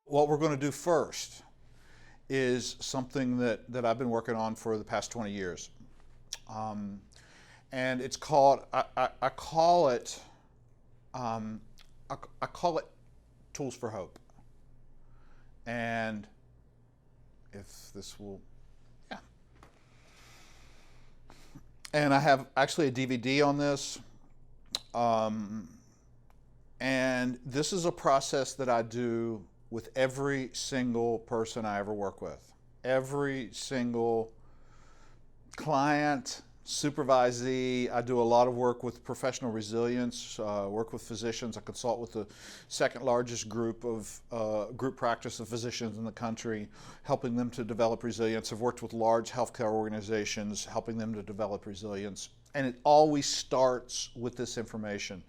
what we're going to do first is something that I've been working on for the past 20 years. And it's called, I call it Tools for Hope. And if this will, yeah. And I have actually a DVD on this. And this is a process that I do with every single person I ever work with. Every single client, supervisee. I do a lot of work with professional resilience, work with physicians. I consult with the second largest group practice of physicians in the country, helping them to develop resilience. I've worked with large healthcare organizations, helping them to develop resilience. And it always starts with this information.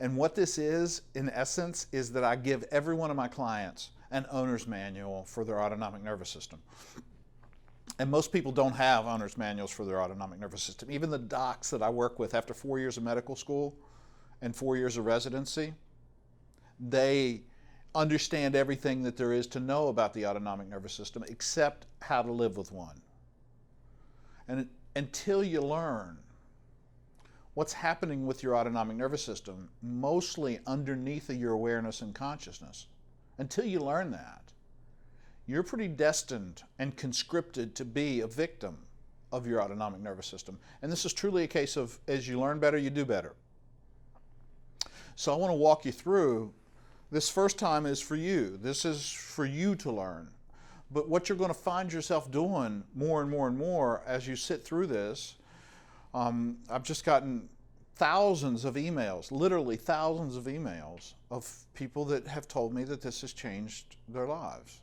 And what this is, in essence, is that I give every one of my clients an owner's manual for their autonomic nervous system. And most people don't have owner's manuals for their autonomic nervous system. Even the docs that I work with after 4 years of medical school and 4 years of residency, they understand everything that there is to know about the autonomic nervous system except how to live with one. And until you learn what's happening with your autonomic nervous system, mostly underneath of your awareness and consciousness, until you learn that, you're pretty destined and conscripted to be a victim of your autonomic nervous system. And this is truly a case of, as you learn better, you do better. So I want to walk you through. This first time is for you. This is for you to learn. But what you're going to find yourself doing more and more and more as you sit through this, I've just gotten thousands of emails, literally thousands of emails of people that have told me that this has changed their lives.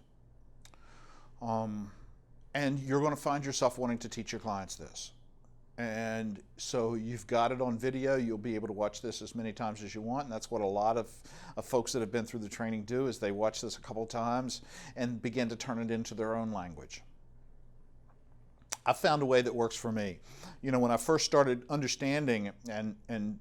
And you're going to find yourself wanting to teach your clients this. And so you've got it on video. You'll be able to watch this as many times as you want. And that's what a lot of folks that have been through the training do, is they watch this a couple of times and begin to turn it into their own language. I found a way that works for me. You know, when I first started understanding and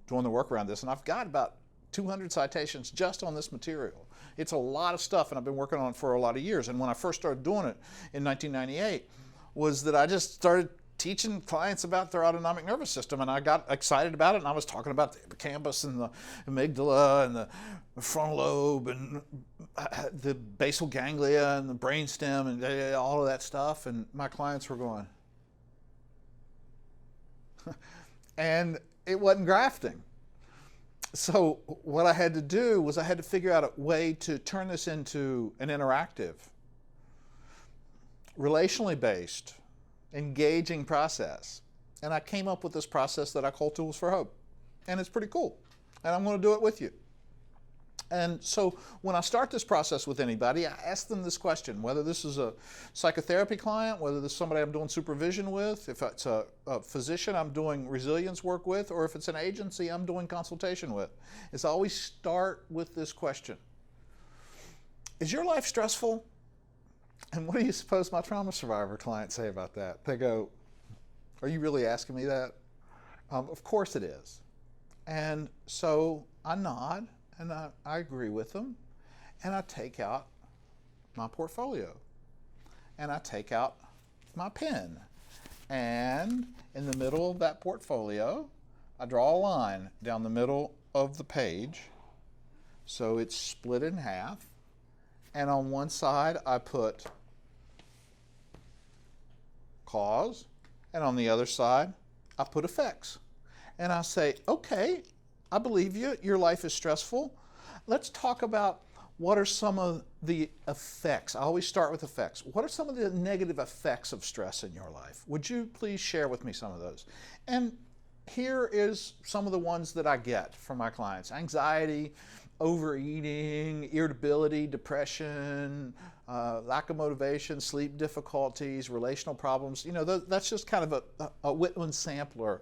doing the work around this, and I've got about 200 citations just on this material. It's a lot of stuff, and I've been working on it for a lot of years. And when I first started doing it in 1998, was that I just started teaching clients about their autonomic nervous system, and I got excited about it, and I was talking about the hippocampus and the amygdala and the frontal lobe and the basal ganglia and the brainstem and all of that stuff, and my clients were going, and it wasn't grafting. So what I had to do was I had to figure out a way to turn this into an interactive, relationally based, engaging process. And I came up with this process that I call Tools for Hope. And it's pretty cool. And I'm going to do it with you. And so when I start this process with anybody, I ask them this question, whether this is a psychotherapy client, whether this is somebody I'm doing supervision with, if it's a physician I'm doing resilience work with, or if it's an agency I'm doing consultation with, is I always start with this question. Is your life stressful? And what do you suppose my trauma survivor clients say about that? They go, are you really asking me that? Of course it is. And so I nod. And I agree with them, and I take out my portfolio, and I take out my pen, and in the middle of that portfolio, I draw a line down the middle of the page, so it's split in half, and on one side I put cause, and on the other side I put effects, and I say, okay, I believe you, your life is stressful. Let's talk about what are some of the effects. I always start with effects. What are some of the negative effects of stress in your life? Would you please share with me some of those? And here is some of the ones that I get from my clients. Anxiety, overeating, irritability, depression, lack of motivation, sleep difficulties, relational problems. You know, that's just kind of a Whitman sampler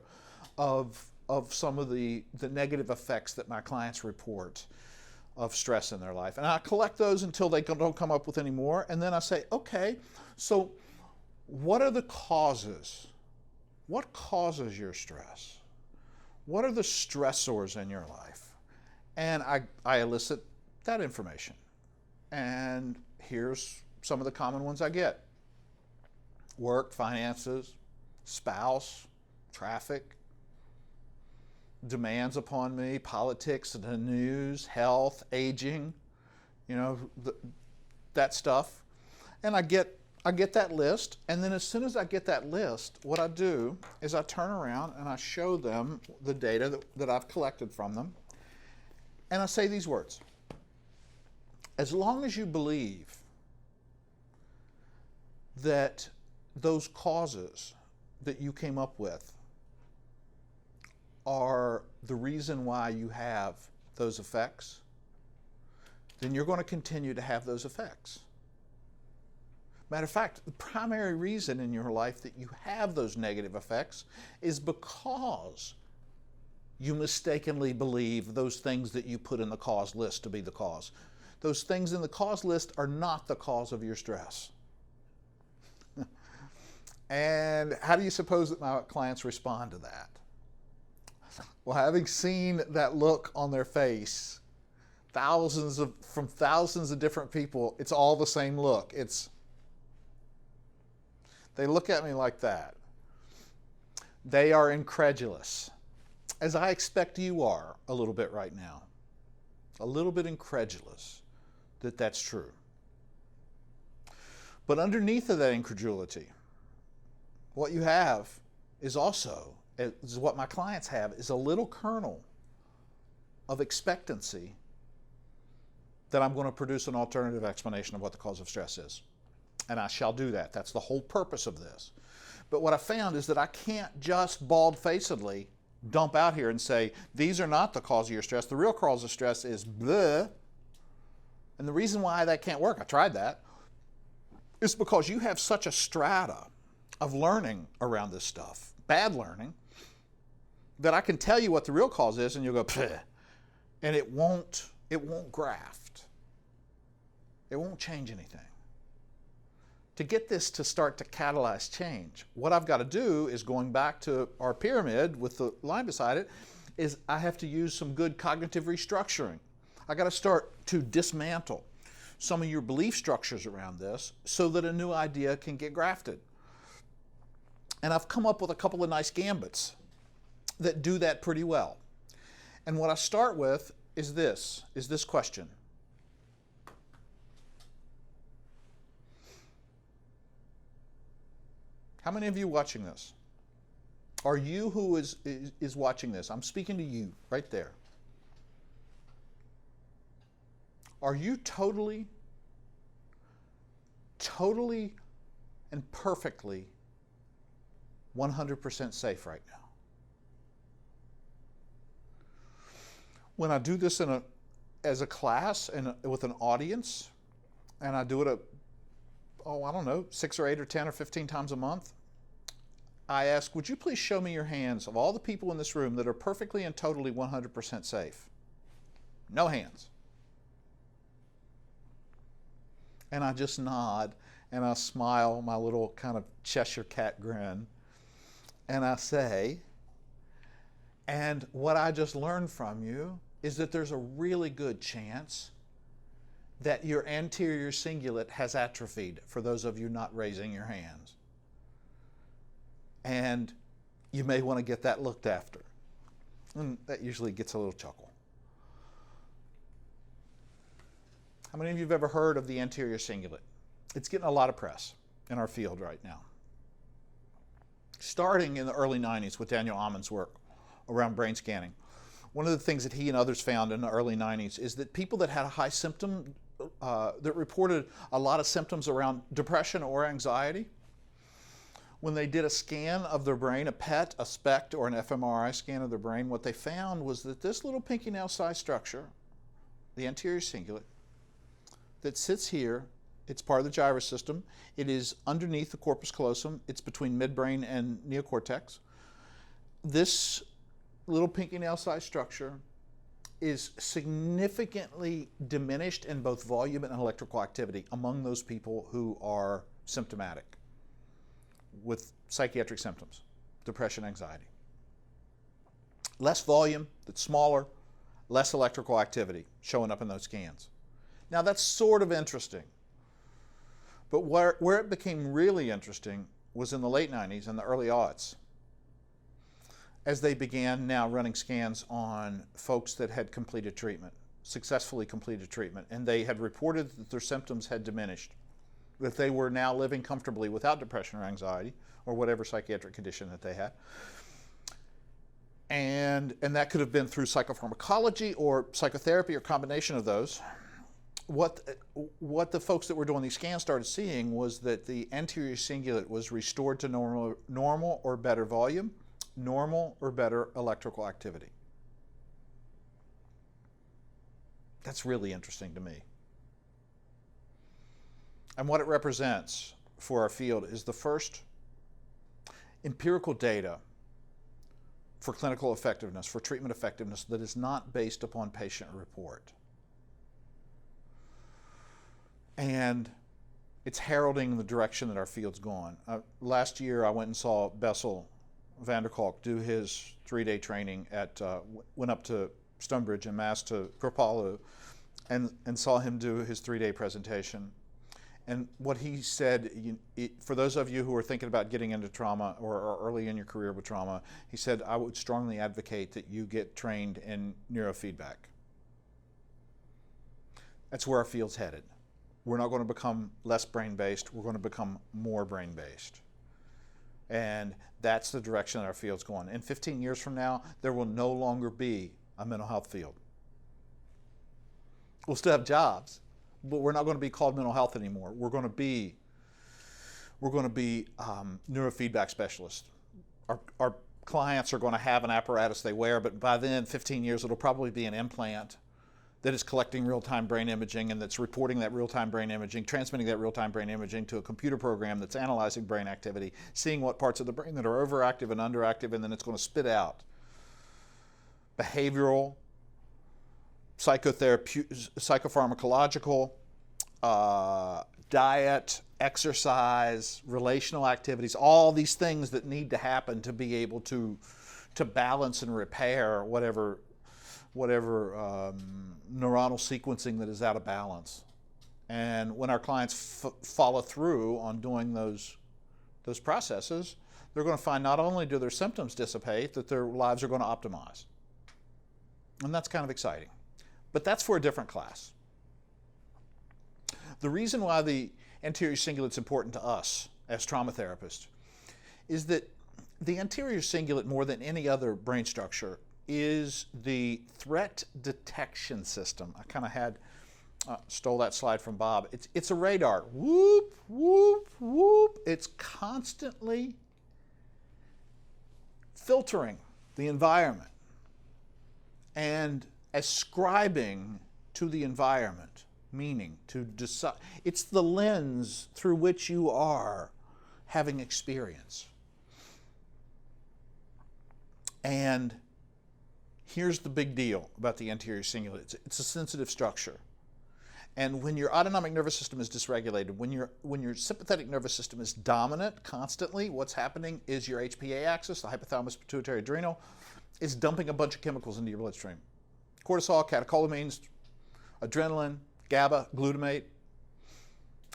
of some of the negative effects that my clients report of stress in their life. And I collect those until they don't come up with any more. And then I say, okay, so what are the causes? What causes your stress? What are the stressors in your life? And I elicit that information. And here's some of the common ones I get. Work, finances, spouse, traffic, demands upon me, politics, the news, health, aging, that stuff. And I get that list, and then as soon as I get that list, what I do is I turn around and I show them the data that I've collected from them, and I say these words. As long as you believe that those causes that you came up with are the reason why you have those effects, then you're going to continue to have those effects. Matter of fact, the primary reason in your life that you have those negative effects is because you mistakenly believe those things that you put in the cause list to be the cause. Those things in the cause list are not the cause of your stress. And how do you suppose that my clients respond to that? Well, having seen that look on their face, from thousands of different people, it's all the same look. They look at me like that. They are incredulous, as I expect you are a little bit right now. A little bit incredulous that that's true. But underneath of that incredulity, what you have is also, is what my clients have, is a little kernel of expectancy that I'm going to produce an alternative explanation of what the cause of stress is. And I shall do that. That's the whole purpose of this. But what I found is that I can't just bald-facedly dump out here and say, these are not the cause of your stress. The real cause of stress is bleh. And the reason why that can't work, I tried that, is because you have such a strata of learning around this stuff, bad learning, that I can tell you what the real cause is and you'll go, bleh, and it won't graft. It won't change anything. To get this to start to catalyze change, what I've got to do is, going back to our pyramid with the line beside it, is I have to use some good cognitive restructuring. I got to start to dismantle some of your belief structures around this so that a new idea can get grafted. And I've come up with a couple of nice gambits that do that pretty well. And what I start with is this question. How many of you watching this? Are you who is watching this? I'm speaking to you right there. Are you totally and perfectly 100% safe right now? When I do this as a class and with an audience, and I do it I don't know, 6 or 8 or 10 or 15 times a month, I ask, would you please show me your hands of all the people in this room that are perfectly and totally 100% safe? No hands. And I just nod and I smile my little kind of Cheshire cat grin, and I say, and what I just learned from you is that there's a really good chance that your anterior cingulate has atrophied, for those of you not raising your hands. And you may want to get that looked after. And that usually gets a little chuckle. How many of you have ever heard of the anterior cingulate? It's getting a lot of press in our field right now. Starting in the early 90s with Daniel Ammon's work around brain scanning. One of the things that he and others found in the early 90s is that people that had a high symptom, that reported a lot of symptoms around depression or anxiety, when they did a scan of their brain, a PET, a SPECT, or an fMRI scan of their brain, what they found was that this little pinky nail size structure, the anterior cingulate, that sits here, it's part of the gyrus system. It is underneath the corpus callosum. It's between midbrain and neocortex. This little pinky nail size structure is significantly diminished in both volume and electrical activity among those people who are symptomatic with psychiatric symptoms, depression, anxiety. Less volume, that's smaller, less electrical activity showing up in those scans. Now that's sort of interesting But where it became really interesting was in the late 90s and the early aughts, as they began now running scans on folks that had completed treatment, successfully completed treatment, and they had reported that their symptoms had diminished, that they were now living comfortably without depression or anxiety or whatever psychiatric condition that they had. And that could have been through psychopharmacology or psychotherapy or combination of those. What the folks that were doing these scans started seeing was that the anterior cingulate was restored to normal or better volume, normal or better electrical activity. That's really interesting to me. And what it represents for our field is the first empirical data for clinical effectiveness, for treatment effectiveness that is not based upon patient report. And it's heralding the direction that our field's gone. Last year I went and saw Bessel van der Kolk do his 3-day training went up to Stonebridge and Mass to Kripalu and saw him do his 3-day presentation. And what he said, for those of you who are thinking about getting into trauma or are early in your career with trauma, he said, I would strongly advocate that you get trained in neurofeedback. That's where our field's headed. We're not going to become less brain-based, we're going to become more brain-based. And that's the direction that our field's going. In 15 years from now, there will no longer be a mental health field. We'll still have jobs, but we're not going to be called mental health anymore. We're going to be neurofeedback specialists. Our clients are going to have an apparatus they wear, but by then, 15 years, it'll probably be an implant that is collecting real-time brain imaging and that's reporting that real-time brain imaging, transmitting that real-time brain imaging to a computer program that's analyzing brain activity, seeing what parts of the brain that are overactive and underactive, and then it's going to spit out behavioral, psychopharmacological, diet, exercise, relational activities, all these things that need to happen to be able to balance and repair whatever neuronal sequencing that is out of balance. And when our clients follow through on doing those processes, they're going to find not only do their symptoms dissipate, that their lives are going to optimize. And that's kind of exciting. But that's for a different class. The reason why the anterior cingulate is important to us as trauma therapists is that the anterior cingulate, more than any other brain structure, is the threat detection system. I kind of stole that slide from Bob. It's a radar. Whoop, whoop, whoop. It's constantly filtering the environment and ascribing to the environment meaning, to decide. It's the lens through which you are having experience. And here's the big deal about the anterior cingulate. It's a sensitive structure. And when your autonomic nervous system is dysregulated, when your sympathetic nervous system is dominant constantly, what's happening is your HPA axis, the hypothalamus pituitary adrenal, is dumping a bunch of chemicals into your bloodstream. Cortisol, catecholamines, adrenaline, GABA, glutamate.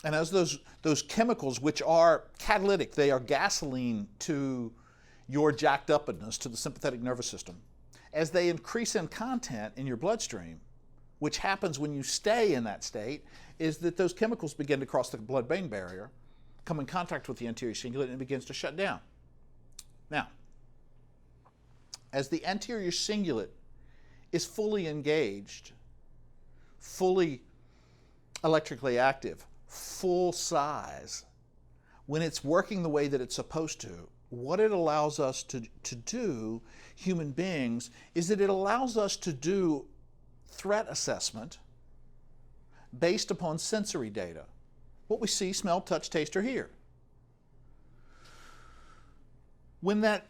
And as those chemicals, which are catalytic, they are gasoline to your jacked upness, to the sympathetic nervous system, as they increase in content in your bloodstream, which happens when you stay in that state, is that those chemicals begin to cross the blood-brain barrier, come in contact with the anterior cingulate, and it begins to shut down. Now, as the anterior cingulate is fully engaged, fully electrically active, full size, when it's working the way that it's supposed to, what it allows us to do, human beings, is that it allows us to do threat assessment based upon sensory data. What we see, smell, touch, taste, or hear. When that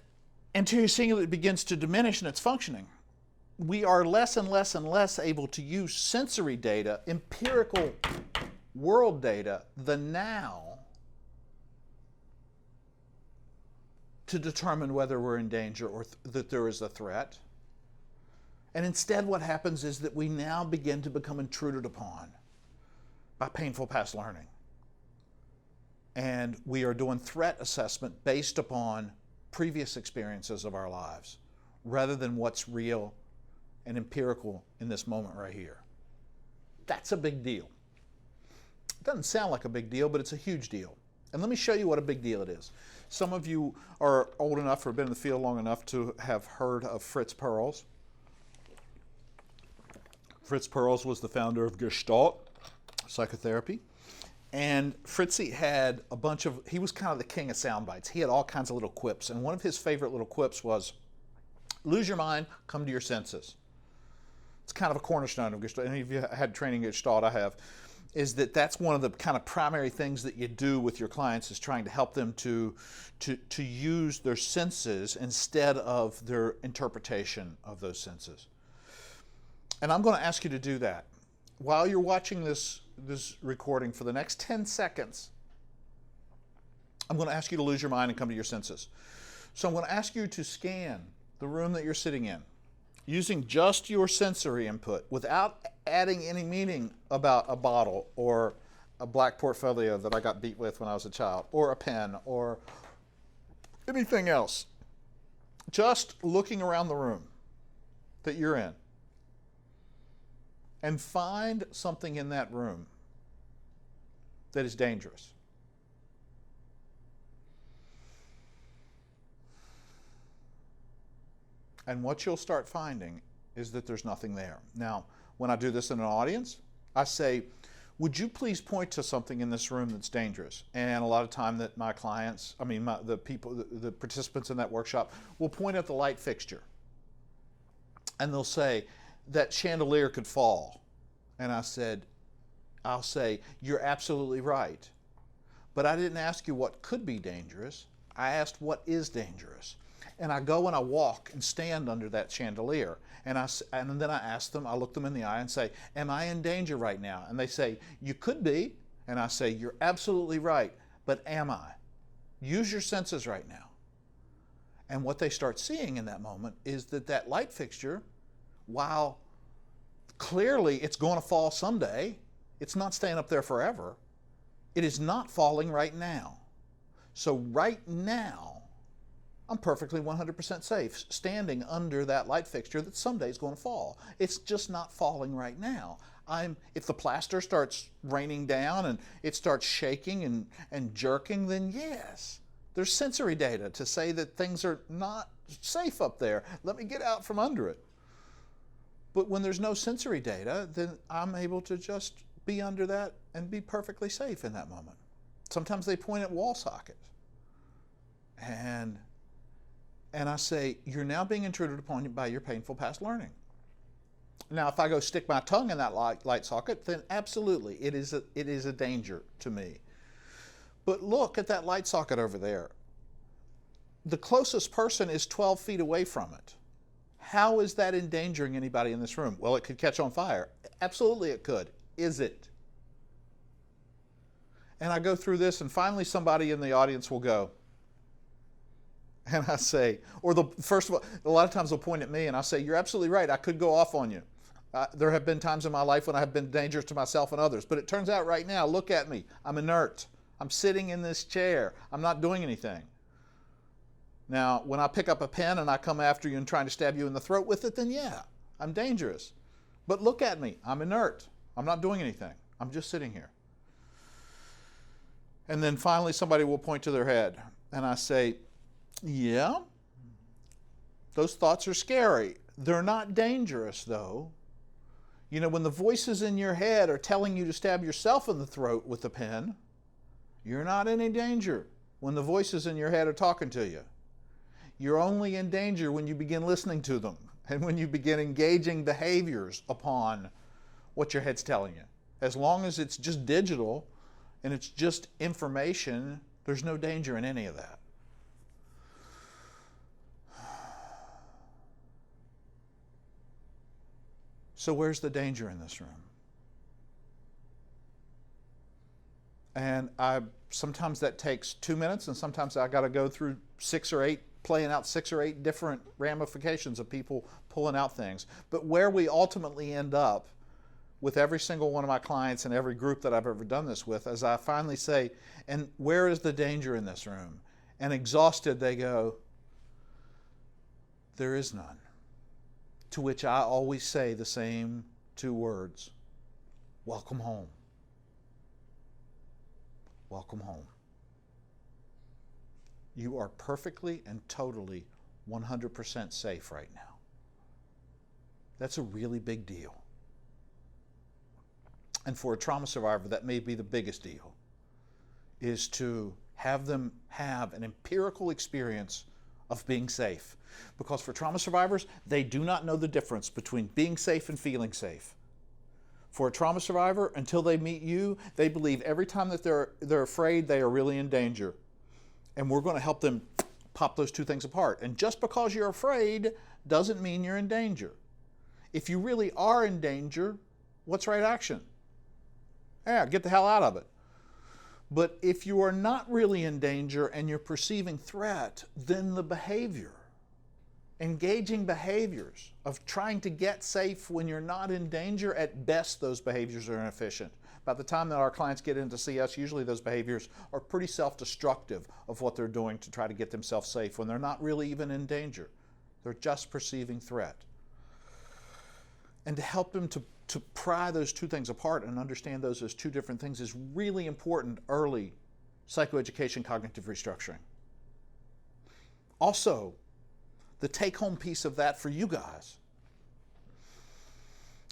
anterior cingulate begins to diminish in its functioning, we are less and less and less able to use sensory data, empirical world data, the now, to determine whether we're in danger or that there is a threat. And instead what happens is that we now begin to become intruded upon by painful past learning. And we are doing threat assessment based upon previous experiences of our lives, rather than what's real and empirical in this moment right here. That's a big deal. It doesn't sound like a big deal, but it's a huge deal. And let me show you what a big deal it is. Some of you are old enough or been in the field long enough to have heard of Fritz Perls. Fritz Perls was the founder of Gestalt psychotherapy. And Fritzy had a bunch of, he was kind of the king of sound bites. He had all kinds of little quips. And one of his favorite little quips was, lose your mind, come to your senses. It's kind of a cornerstone of Gestalt. Any of you had training in Gestalt, I have, is that's one of the kind of primary things that you do with your clients, is trying to help them to use their senses instead of their interpretation of those senses. And I'm going to ask you to do that. While you're watching this recording for the next 10 seconds, I'm going to ask you to lose your mind and come to your senses. So I'm going to ask you to scan the room that you're sitting in using just your sensory input without adding any meaning about a bottle or a black portfolio that I got beat with when I was a child, or a pen, or anything else. Just looking around the room that you're in. And find something in that room that is dangerous. And what you'll start finding is that there's nothing there. Now, when I do this in an audience, I say, would you please point to something in this room that's dangerous? And a lot of time that my clients, the participants in that workshop will point at the light fixture. And they'll say, that chandelier could fall. And I'll say, you're absolutely right. But I didn't ask you what could be dangerous. I asked what is dangerous. And I go and I walk and stand under that chandelier. And then I ask them, I look them in the eye and say, am I in danger right now? And they say, you could be. And I say, you're absolutely right. But am I? Use your senses right now. And what they start seeing in that moment is that light fixture, while clearly it's going to fall someday, it's not staying up there forever. It is not falling right now. So right now, I'm perfectly 100% safe standing under that light fixture that someday is going to fall. It's just not falling right now. If the plaster starts raining down and it starts shaking and jerking, then yes, there's sensory data to say that things are not safe up there. Let me get out from under it. But when there's no sensory data, then I'm able to just be under that and be perfectly safe in that moment. Sometimes they point at wall sockets. And I say, you're now being intruded upon by your painful past learning. Now, if I go stick my tongue in that light socket, then absolutely, it is a danger to me. But look at that light socket over there. The closest person is 12 feet away from it. How is that endangering anybody in this room? Well, it could catch on fire. Absolutely it could. Is it? And I go through this, and finally somebody in the audience will go. And I say, first of all, a lot of times they'll point at me, and I say, you're absolutely right. I could go off on you. There have been times in my life when I have been dangerous to myself and others. But it turns out right now, look at me. I'm inert. I'm sitting in this chair. I'm not doing anything. Now, when I pick up a pen and I come after you and trying to stab you in the throat with it, then yeah, I'm dangerous. But look at me. I'm inert. I'm not doing anything. I'm just sitting here. And then finally somebody will point to their head. And I say, yeah, those thoughts are scary. They're not dangerous, though. You know, when the voices in your head are telling you to stab yourself in the throat with a pen, you're not in any danger when the voices in your head are talking to you. You're only in danger when you begin listening to them and when you begin engaging behaviors upon what your head's telling you. As long as it's just digital and it's just information, there's no danger in any of that. So where's the danger in this room? And sometimes that takes 2 minutes, and sometimes I got to go through 6 or 8, playing out 6 or 8 different ramifications of people pulling out things. But where we ultimately end up with every single one of my clients and every group that I've ever done this with, as I finally say, and where is the danger in this room? And exhausted, they go, there is none. To which I always say the same two words, welcome home. Welcome home. You are perfectly and totally 100% safe right now. That's a really big deal. And for a trauma survivor, that may be the biggest deal, is to have them have an empirical experience of being safe. Because for trauma survivors, they do not know the difference between being safe and feeling safe. For a trauma survivor, until they meet you, they believe every time that they're afraid, they are really in danger. And we're going to help them pop those two things apart. And just because you're afraid doesn't mean you're in danger. If you really are in danger, what's right action? Yeah, get the hell out of it. But if you are not really in danger and you're perceiving threat, then the behavior, engaging behaviors of trying to get safe when you're not in danger, at best those behaviors are inefficient. By the time that our clients get in to see us, usually those behaviors are pretty self-destructive of what they're doing to try to get themselves safe when they're not really even in danger. They're just perceiving threat. And to help them to pry those two things apart and understand those as two different things is really important early psychoeducation cognitive restructuring. Also, the take-home piece of that for you guys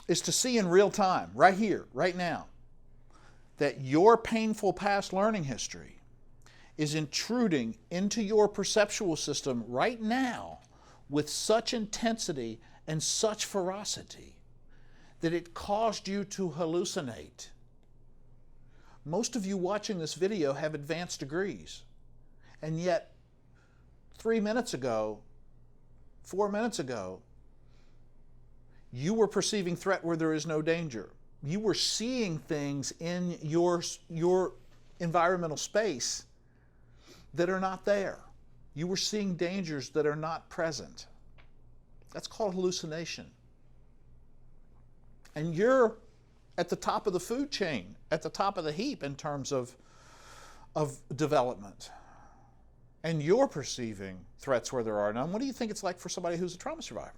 is to see in real time, right here, right now, that your painful past learning history is intruding into your perceptual system right now with such intensity and such ferocity that it caused you to hallucinate. Most of you watching this video have advanced degrees, and yet 3 minutes ago, 4 minutes ago, you were perceiving threat where there is no danger. You were seeing things in your environmental space that are not there. You were seeing dangers that are not present. That's called hallucination. And you're at the top of the food chain, at the top of the heap in terms of development. And you're perceiving threats where there are none. What do you think it's like for somebody who's a trauma survivor?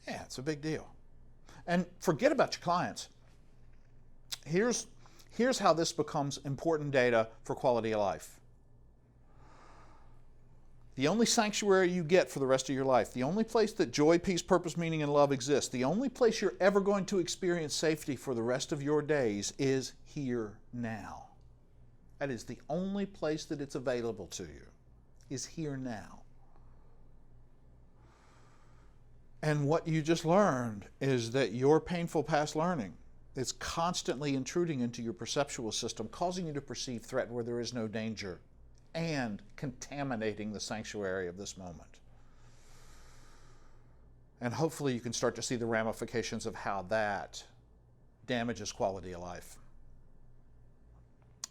Yeah, it's a big deal. And forget about your clients. Here's how this becomes important data for quality of life. The only sanctuary you get for the rest of your life, the only place that joy, peace, purpose, meaning, and love exists, the only place you're ever going to experience safety for the rest of your days is here now. That is the only place that it's available to you, is here now. And what you just learned is that your painful past learning is constantly intruding into your perceptual system, causing you to perceive threat where there is no danger, and contaminating the sanctuary of this moment. And hopefully you can start to see the ramifications of how that damages quality of life.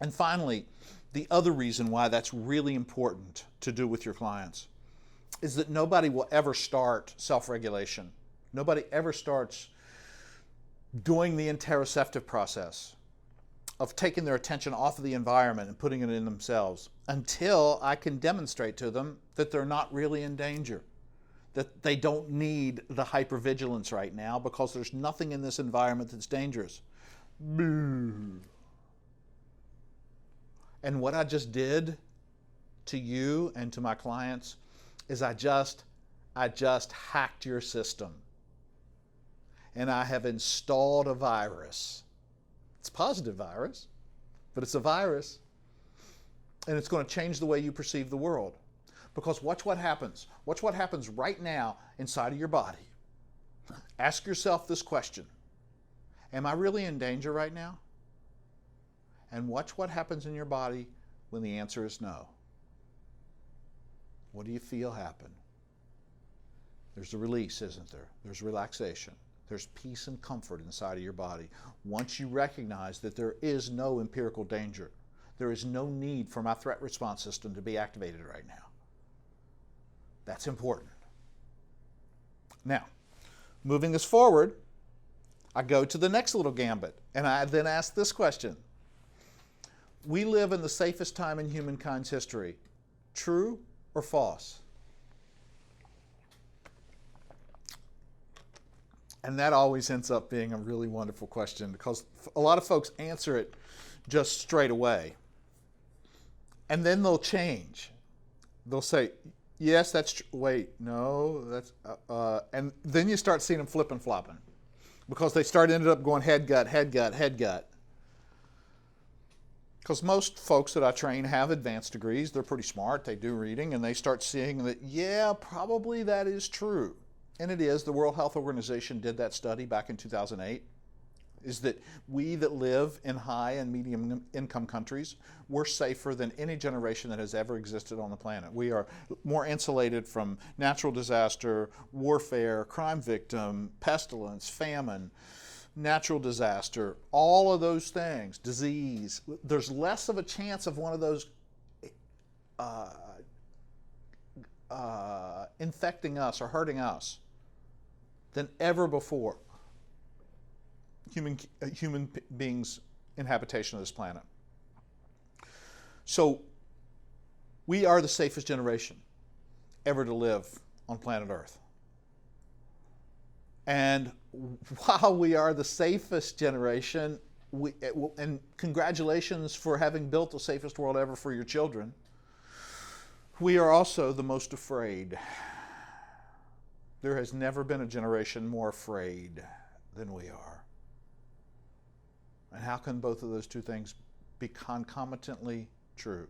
And finally, the other reason why that's really important to do with your clients is that nobody will ever start self-regulation. Nobody ever starts doing the interoceptive process of taking their attention off of the environment and putting it in themselves until I can demonstrate to them that they're not really in danger, that they don't need the hypervigilance right now because there's nothing in this environment that's dangerous. And what I just did to you and to my clients is I just hacked your system. And I have installed a virus. It's a positive virus, but it's a virus. And it's going to change the way you perceive the world. Because watch what happens. Watch what happens right now inside of your body. Ask yourself this question. Am I really in danger right now? And watch what happens in your body when the answer is no. What do you feel happen? There's a release, isn't there? There's relaxation. There's peace and comfort inside of your body. Once you recognize that there is no empirical danger, there is no need for my threat response system to be activated right now. That's important. Now, moving this forward, I go to the next little gambit, and I then ask this question. We live in the safest time in humankind's history. True or false? And that always ends up being a really wonderful question because a lot of folks answer it just straight away. And then they'll change. They'll say, yes, that's true. Wait, no, that's, and then you start seeing them flipping, flopping because they ended up going head, gut, head, gut, head, gut. Because most folks that I train have advanced degrees. They're pretty smart. They do reading, and they start seeing that, yeah, probably that is true. And it is. The World Health Organization did that study back in 2008, is that we that live in high and medium income countries, we're safer than any generation that has ever existed on the planet. We are more insulated from natural disaster, warfare, crime victim, pestilence, famine, natural disaster, all of those things, disease. There's less of a chance of one of those infecting us or hurting us than ever before. Human beings in habitation of this planet. So we are the safest generation ever to live on planet Earth. And while we are the safest generation, and congratulations for having built the safest world ever for your children, we are also the most afraid. There has never been a generation more afraid than we are. And how can both of those two things be concomitantly true?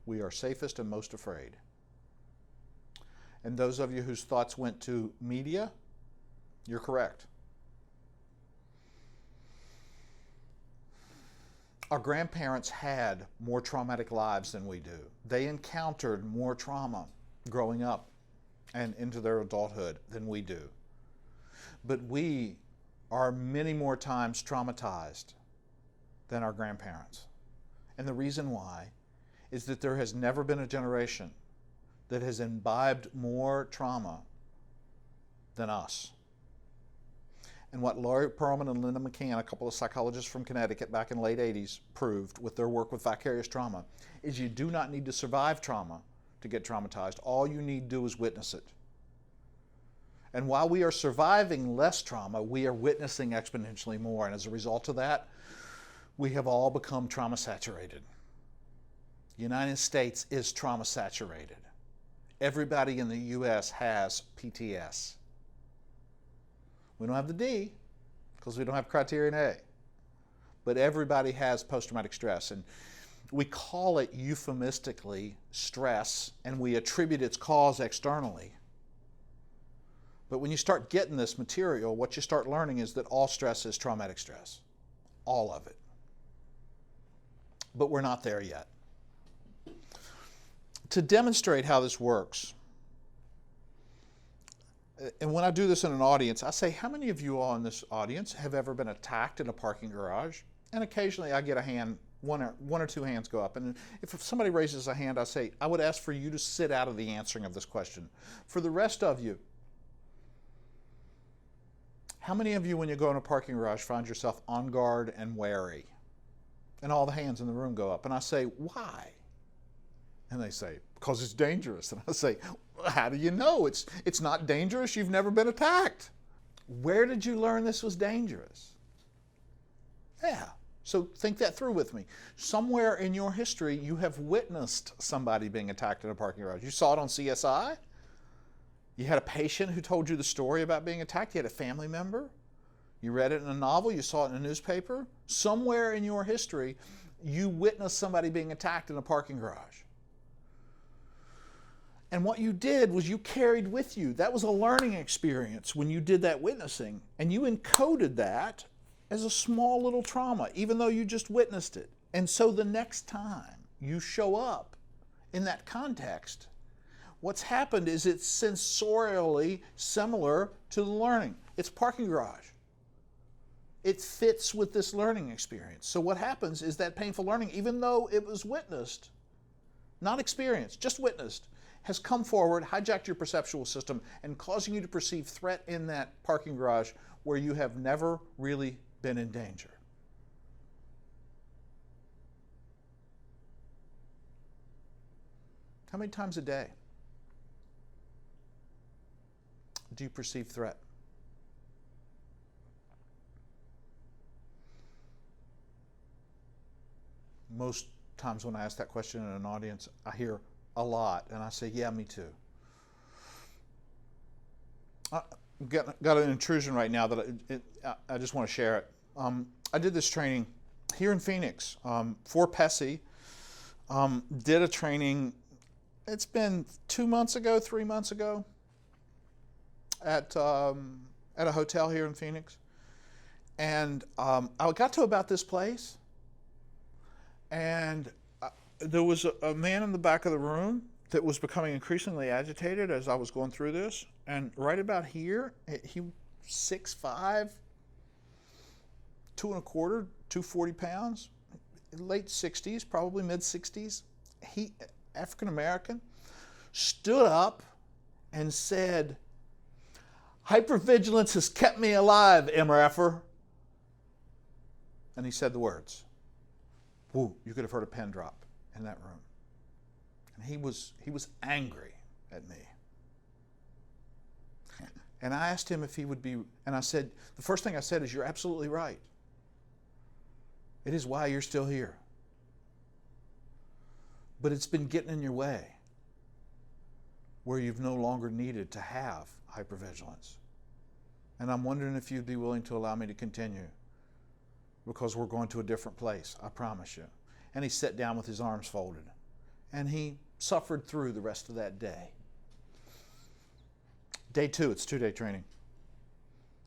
We are safest and most afraid. And those of you whose thoughts went to media, you're correct. Our grandparents had more traumatic lives than we do. They encountered more trauma growing up and into their adulthood than we do. But we are many more times traumatized than our grandparents. And the reason why is that there has never been a generation that has imbibed more trauma than us. And what Laurie Perlman and Linda McCann, a couple of psychologists from Connecticut back in the late 80s, proved with their work with vicarious trauma is you do not need to survive trauma to get traumatized. All you need to do is witness it. And while we are surviving less trauma, we are witnessing exponentially more. And as a result of that, we have all become trauma saturated. The United States is trauma saturated. Everybody in the U.S. has PTS. We don't have the D because we don't have criterion A. But everybody has post-traumatic stress. And we call it euphemistically stress, and we attribute its cause externally. But when you start getting this material, what you start learning is that all stress is traumatic stress. All of it. But we're not there yet. To demonstrate how this works, and when I do this in an audience, I say, how many of you all in this audience have ever been attacked in a parking garage? And occasionally I get a hand, one or two hands go up. And if somebody raises a hand, I say, I would ask for you to sit out of the answering of this question. For the rest of you, how many of you, when you go in a parking garage, find yourself on guard and wary? And all the hands in the room go up. And I say, why? And they say, because it's dangerous. And I say, how do you know? It's not dangerous. You've never been attacked. Where did you learn this was dangerous? Yeah. So think that through with me. Somewhere in your history, you have witnessed somebody being attacked in a parking garage. You saw it on CSI. You had a patient who told you the story about being attacked. You had a family member. You read it in a novel. You saw it in a newspaper. Somewhere in your history, you witnessed somebody being attacked in a parking garage. And what you did was you carried with you. That was a learning experience when you did that witnessing. And you encoded that as a small little trauma, even though you just witnessed it. And so the next time you show up in that context, what's happened is it's sensorially similar to the learning. It's parking garage. It fits with this learning experience. So what happens is that painful learning, even though it was witnessed, not experienced, just witnessed, has come forward, hijacked your perceptual system, and causing you to perceive threat in that parking garage where you have never really been in danger. How many times a day do you perceive threat? Most times when I ask that question in an audience, I hear a lot, and I say, yeah, me too. I've got an intrusion right now that I just want to share it. I did this training here in Phoenix for PESI. Did a training, it's been 2 months ago, 3 months ago, at a hotel here in Phoenix. And I got to about this place, and there was a man in the back of the room that was becoming increasingly agitated as I was going through this. And right about here, he 6'5", 2 1/4, 240 pounds, late 60s, probably mid 60s. He, African American, stood up and said, "Hypervigilance has kept me alive, MRFer." And he said the words. Woo, you could have heard a pen drop in that room. And he was angry at me. And I asked him if he would be, and I said, the first thing I said is, you're absolutely right. It is why you're still here. But it's been getting in your way where you've no longer needed to have hypervigilance. And I'm wondering if you'd be willing to allow me to continue, because we're going to a different place, I promise you. And he sat down with his arms folded. And he suffered through the rest of that day. Day 2, it's 2-day training.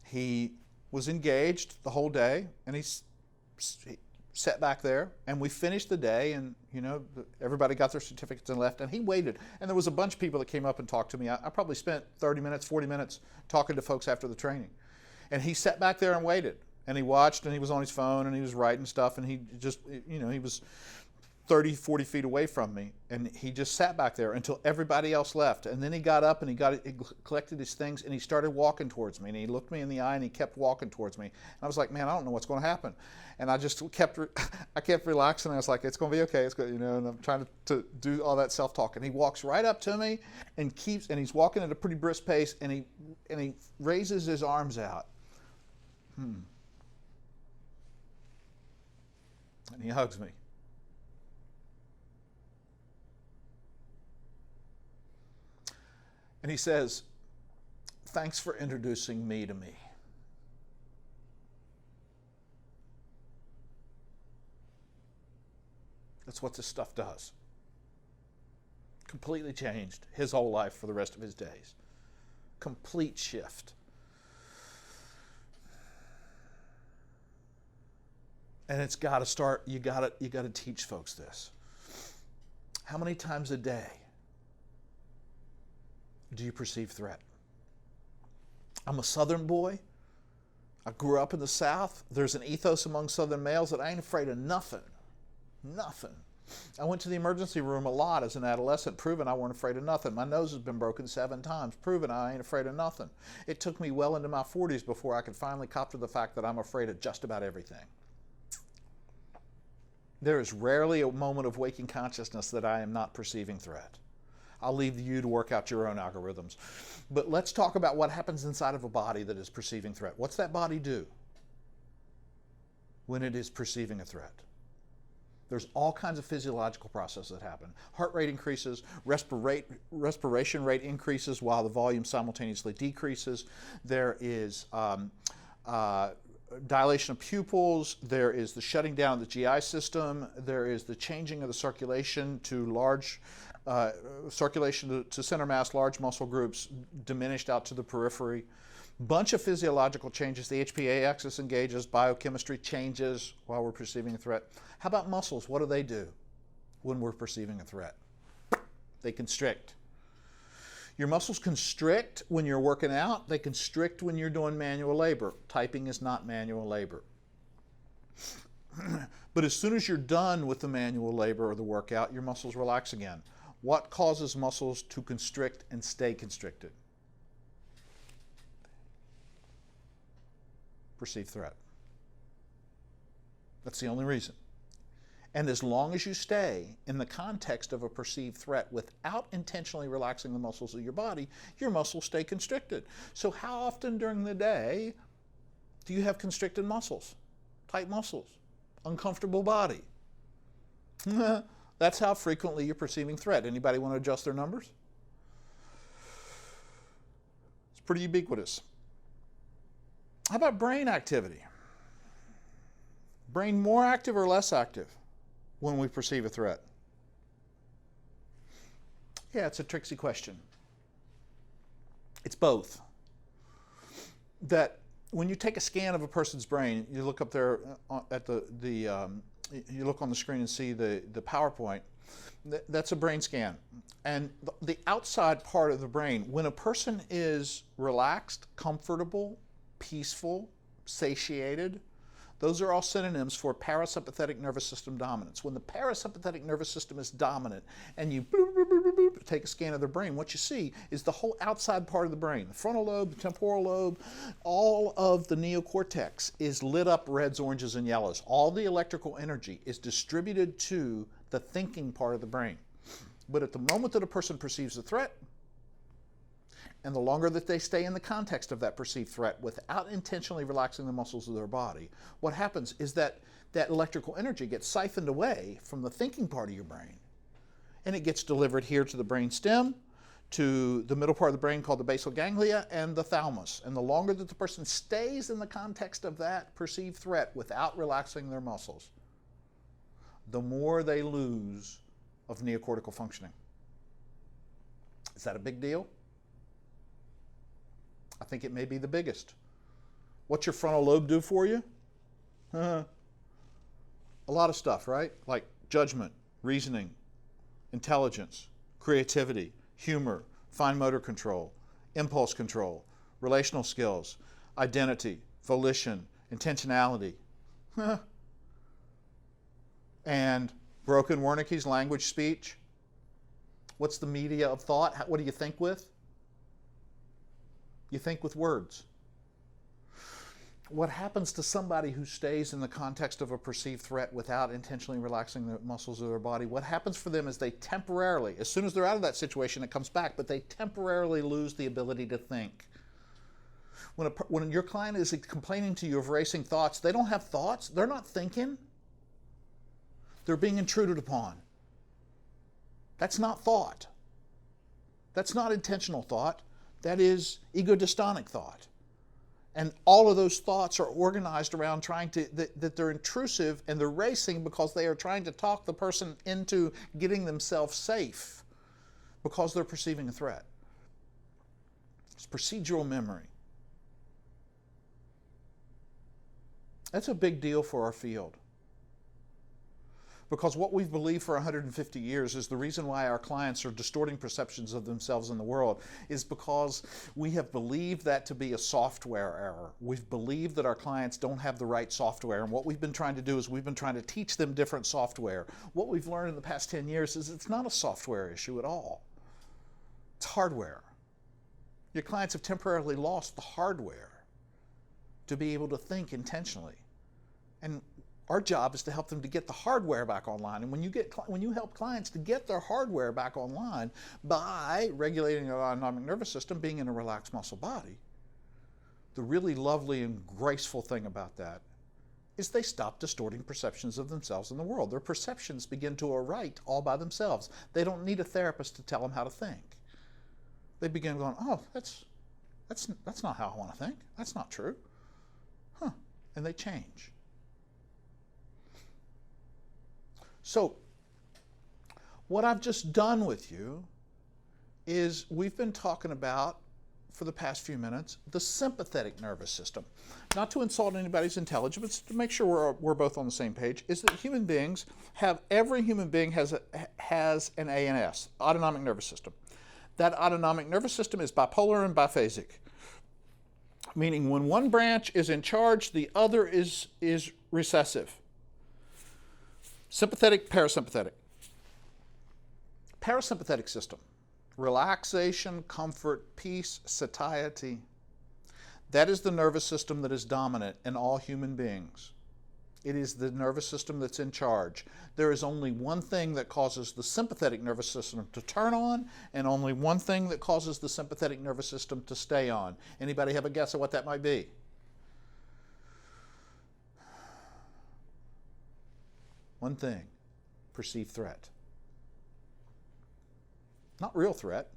He was engaged the whole day, and he sat back there, and we finished the day, and everybody got their certificates and left, and he waited. And there was a bunch of people that came up and talked to me. I probably spent 30 minutes, 40 minutes talking to folks after the training. And he sat back there and waited. And he watched, and he was on his phone, and he was writing stuff, and he just, he was 30, 40 feet away from me, and he just sat back there until everybody else left. And then he got up, and he collected his things, and he started walking towards me, and he looked me in the eye, and he kept walking towards me. And I was like, man, I don't know what's going to happen. And I just kept relaxing. I was like, it's going to be okay. It's good, and I'm trying to do all that self-talk. And he walks right up to me, and he's walking at a pretty brisk pace, and he raises his arms out. And he hugs me. And he says, "Thanks for introducing me to me." That's what this stuff does. Completely changed his whole life for the rest of his days. Complete shift. And it's got to start, you got to teach folks this. How many times a day do you perceive threat? I'm a Southern boy. I grew up in the South. There's an ethos among Southern males that I ain't afraid of nothing. Nothing. I went to the emergency room a lot as an adolescent, proving I weren't afraid of nothing. My nose has been broken 7 times, proving I ain't afraid of nothing. It took me well into my 40s before I could finally cop to the fact that I'm afraid of just about everything. There is rarely a moment of waking consciousness that I am not perceiving threat. I'll leave you to work out your own algorithms. But let's talk about what happens inside of a body that is perceiving threat. What's that body do when it is perceiving a threat? There's all kinds of physiological processes that happen. Heart rate increases, respiration rate increases while the volume simultaneously decreases. There is dilation of pupils, there is the shutting down of the GI system, there is the changing of the circulation to large circulation to center mass, large muscle groups diminished out to the periphery. Bunch of physiological changes. The HPA axis engages, biochemistry changes while we're perceiving a threat. How about muscles? What do when we're perceiving a threat? They constrict. Your muscles constrict when you're working out. They constrict when you're doing manual labor. Typing is not manual labor. But as soon as you're done with the manual labor or the workout, your muscles relax again. What causes muscles to constrict and stay constricted? Perceived threat. That's the only reason. And as long as you stay in the context of a perceived threat without intentionally relaxing the muscles of your muscles stay constricted. So how often during the day do you have constricted muscles, tight muscles, uncomfortable body? That's how frequently you're perceiving threat. Anybody want to adjust their numbers? It's pretty ubiquitous. How about brain activity? Brain more active or less active when we perceive a threat? Yeah, it's a tricksy question. It's both. That when you take a scan of a person's brain, you look up there at you look on the screen and see the PowerPoint. That's a brain scan. And the outside part of the brain, when a person is relaxed, comfortable, peaceful, satiated, those are all synonyms for parasympathetic nervous system dominance. When the parasympathetic nervous system is dominant and you take a scan of their brain, what you see is the whole outside part of the brain, the frontal lobe, the temporal lobe, all of the neocortex is lit up reds, oranges, and yellows. All the electrical energy is distributed to the thinking part of the brain. But at the moment that a person perceives a threat, and the longer that they stay in the context of that perceived threat without intentionally relaxing the muscles of their body, what happens is that electrical energy gets siphoned away from the thinking part of your brain, and it gets delivered here to the brain stem, to the middle part of the brain called the basal ganglia, and the thalamus. And the longer that the person stays in the context of that perceived threat without relaxing their muscles, the more they lose of neocortical functioning. Is that a big deal? I think it may be the biggest. What's your frontal lobe do for you? A lot of stuff, right? Like judgment, reasoning, intelligence, creativity, humor, fine motor control, impulse control, relational skills, identity, volition, intentionality. And broken Wernicke's language, speech. What's the media of thought? What do you think with? You think with words. What happens to somebody who stays in the context of a perceived threat without intentionally relaxing the muscles of their body? What happens for them is they temporarily, as soon as they're out of that situation, it comes back, but they temporarily lose the ability to think. When your client is complaining to you of racing thoughts, they don't have thoughts. They're not thinking. They're being intruded upon. That's not thought. That's not intentional thought. That is ego-dystonic thought. And all of those thoughts are organized around that they're intrusive and they're racing because they are trying to talk the person into getting themselves safe because they're perceiving a threat. It's procedural memory. That's a big deal for our field. Because what we've believed for 150 years is the reason why our clients are distorting perceptions of themselves in the world is because we have believed that to be a software error. We've believed that our clients don't have the right software, and what we've been trying to do is we've been trying to teach them different software. What we've learned in the past 10 years is it's not a software issue at all. It's hardware. Your clients have temporarily lost the hardware to be able to think intentionally. And our job is to help them to get the hardware back online. And when you help clients to get their hardware back online by regulating their autonomic nervous system, being in a relaxed muscle body, the really lovely and graceful thing about that is they stop distorting perceptions of themselves in the world. Their perceptions begin to aright all by themselves. They don't need a therapist to tell them how to think. They begin going, oh, that's not how I want to think. That's not true. And they change. So, what I've just done with you is we've been talking about, for the past few minutes, the sympathetic nervous system. Not to insult anybody's intelligence, but to make sure we're both on the same page, is that every human being has an ANS, autonomic nervous system. That autonomic nervous system is bipolar and biphasic, meaning when one branch is in charge, the other is recessive. Sympathetic, parasympathetic. Parasympathetic system. Relaxation, comfort, peace, satiety. That is the nervous system that is dominant in all human beings. It is the nervous system that's in charge. There is only one thing that causes the sympathetic nervous system to turn on, and only one thing that causes the sympathetic nervous system to stay on. Anybody have a guess of what that might be? One thing: perceived threat. Not real threat.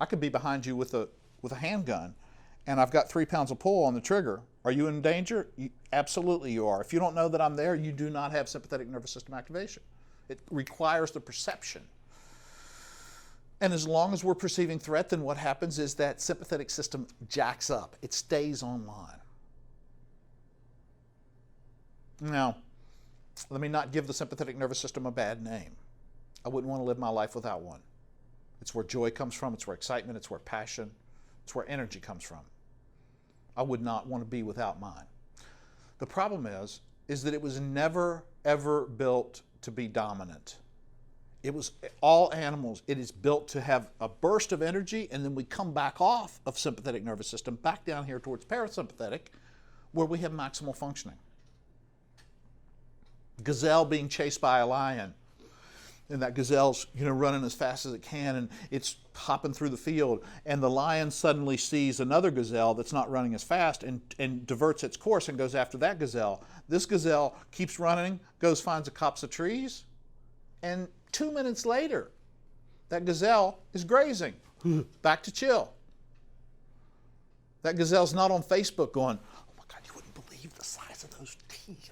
I could be behind you with a handgun, and I've got 3 pounds of pull on the trigger. Are you in danger? Absolutely you are. If you don't know that I'm there, you do not have sympathetic nervous system activation. It requires the perception. And as long as we're perceiving threat, then what happens is that sympathetic system jacks up. It stays online. Now, let me not give the sympathetic nervous system a bad name. I wouldn't want to live my life without one. It's where joy comes from. It's where excitement. It's where passion. It's where energy comes from. I would not want to be without mine. The problem is that it was never, ever built to be dominant. It was all animals. It is built to have a burst of energy, and then we come back off of sympathetic nervous system, back down here towards parasympathetic, where we have maximal functioning. Gazelle being chased by a lion, and that gazelle's running as fast as it can, and it's hopping through the field, and the lion suddenly sees another gazelle that's not running as fast and diverts its course and goes after that gazelle. This gazelle keeps running, finds a copse of trees, and 2 minutes later, that gazelle is grazing. Back to chill. That gazelle's not on Facebook going, "Oh my God, you wouldn't believe the size of those teeth.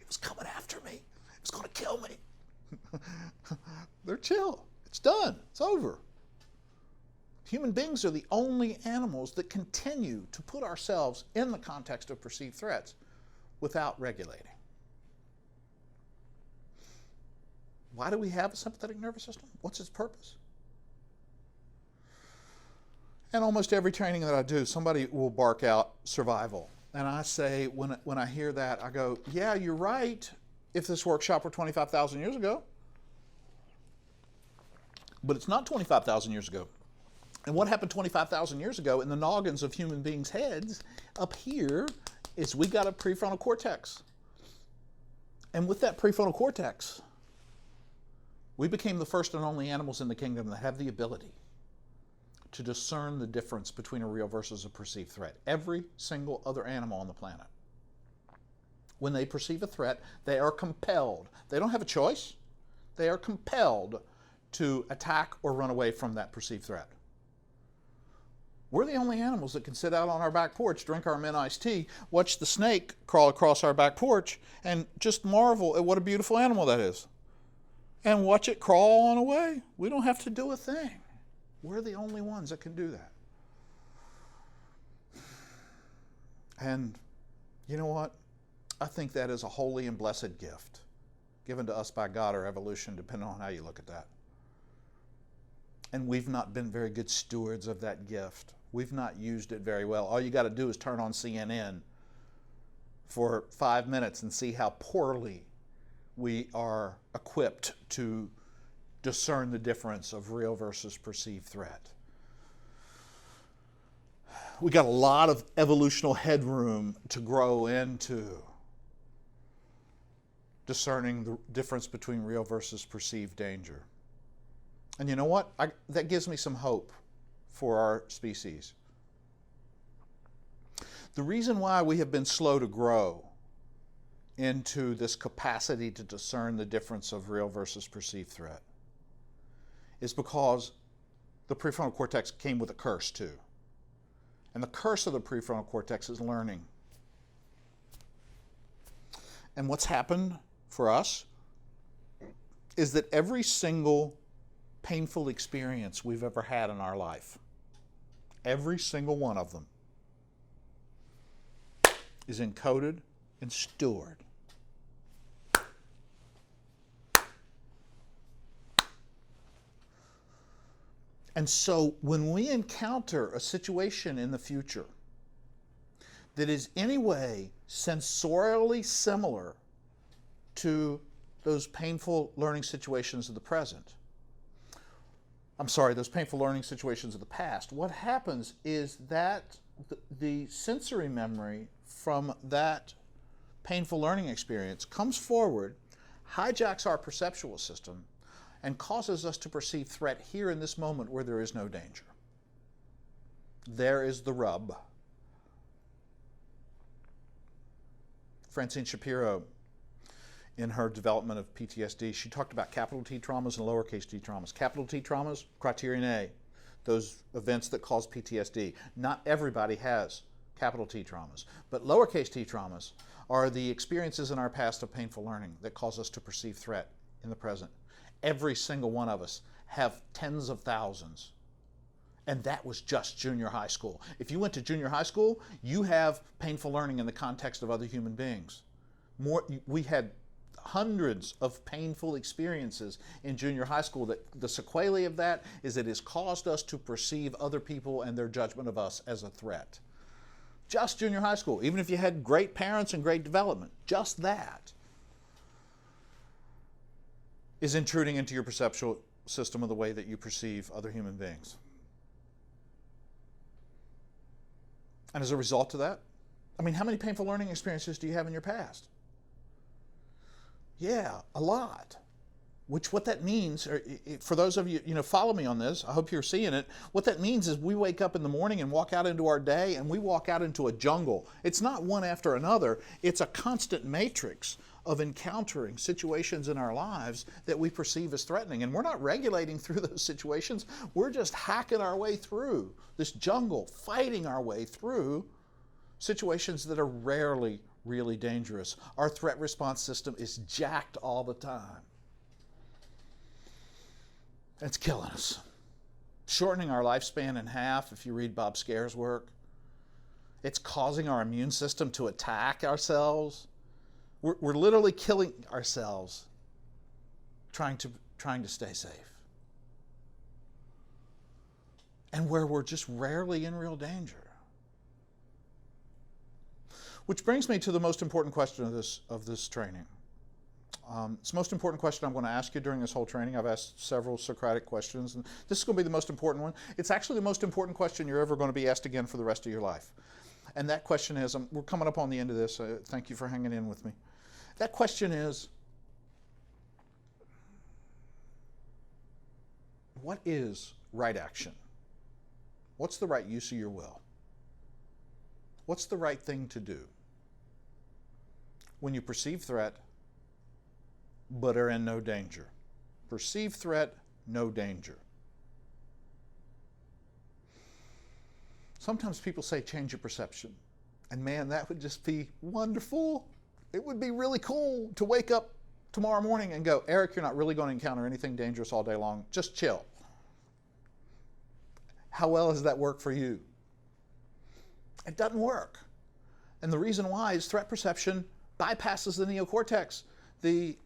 It was coming after me. It was going to kill me." They're chill. It's done. It's over. Human beings are the only animals that continue to put ourselves in the context of perceived threats without regulating. Why do we have a sympathetic nervous system? What's its purpose? And almost every training that I do, somebody will bark out survival. And I say, when I hear that, I go, yeah, you're right, if this workshop were 25,000 years ago. But it's not 25,000 years ago. And what happened 25,000 years ago in the noggins of human beings' heads up here is we got a prefrontal cortex. And with that prefrontal cortex, we became the first and only animals in the kingdom that have the ability to discern the difference between a real versus a perceived threat. Every single other animal on the planet, when they perceive a threat, they are compelled. They don't have a choice. They are compelled to attack or run away from that perceived threat. We're the only animals that can sit out on our back porch, drink our mint iced tea, watch the snake crawl across our back porch, and just marvel at what a beautiful animal that is. And watch it crawl on away. We don't have to do a thing. We're the only ones that can do that. And you know what? I think that is a holy and blessed gift given to us by God or evolution, depending on how you look at that. And we've not been very good stewards of that gift. We've not used it very well. All you got to do is turn on CNN for 5 minutes and see how poorly we are equipped to discern the difference of real versus perceived threat. We got a lot of evolutional headroom to grow into discerning the difference between real versus perceived danger. And you know what? That gives me some hope for our species. The reason why we have been slow to grow into this capacity to discern the difference of real versus perceived threat is because the prefrontal cortex came with a curse too. And the curse of the prefrontal cortex is learning. And what's happened for us is that every single painful experience we've ever had in our life, every single one of them, is encoded and stored. And so when we encounter a situation in the future that is any way sensorially similar to those painful learning situations of the present, I'm sorry, those painful learning situations of the past, what happens is that the sensory memory from that painful learning experience comes forward, hijacks our perceptual system, and causes us to perceive threat here in this moment where there is no danger. There is the rub. Francine Shapiro, in her development of PTSD, she talked about capital T traumas and lowercase t traumas. Capital T traumas, criterion A, those events that cause PTSD. Not everybody has capital T traumas, but lowercase t traumas are the experiences in our past of painful learning that cause us to perceive threat in the present. Every single one of us have tens of thousands. And that was just junior high school. If you went to junior high school, you have painful learning in the context of other human beings. We had hundreds of painful experiences in junior high school. That the sequelae of that is it has caused us to perceive other people and their judgment of us as a threat. Just junior high school, even if you had great parents and great development, just that is intruding into your perceptual system of the way that you perceive other human beings. And as a result of that, I mean, how many painful learning experiences do you have in your past? Yeah, a lot. Which what that means, for those of you, follow me on this, I hope you're seeing it. What that means is we wake up in the morning and walk out into our day and we walk out into a jungle. It's not one after another. It's a constant matrix of encountering situations in our lives that we perceive as threatening. And we're not regulating through those situations. We're just hacking our way through this jungle, fighting our way through situations that are rarely really dangerous. Our threat response system is jacked all the time. It's killing us. Shortening our lifespan in half, if you read Bob Scare's work. It's causing our immune system to attack ourselves. We're literally killing ourselves trying to stay safe. And where we're just rarely in real danger. Which brings me to the most important question of this training. It's the most important question I'm going to ask you during this whole training. I've asked several Socratic questions, and this is going to be the most important one. It's actually the most important question you're ever going to be asked again for the rest of your life. And that question is, we're coming up on the end of this, thank you for hanging in with me. That question is, what is right action? What's the right use of your will? What's the right thing to do when you perceive threat but are in no danger? Perceive threat, no danger. Sometimes people say change your perception. And man, that would just be wonderful. It would be really cool to wake up tomorrow morning and go, Eric, you're not really going to encounter anything dangerous all day long. Just chill. How well does that work for you? It doesn't work. And the reason why is threat perception bypasses the neocortex. The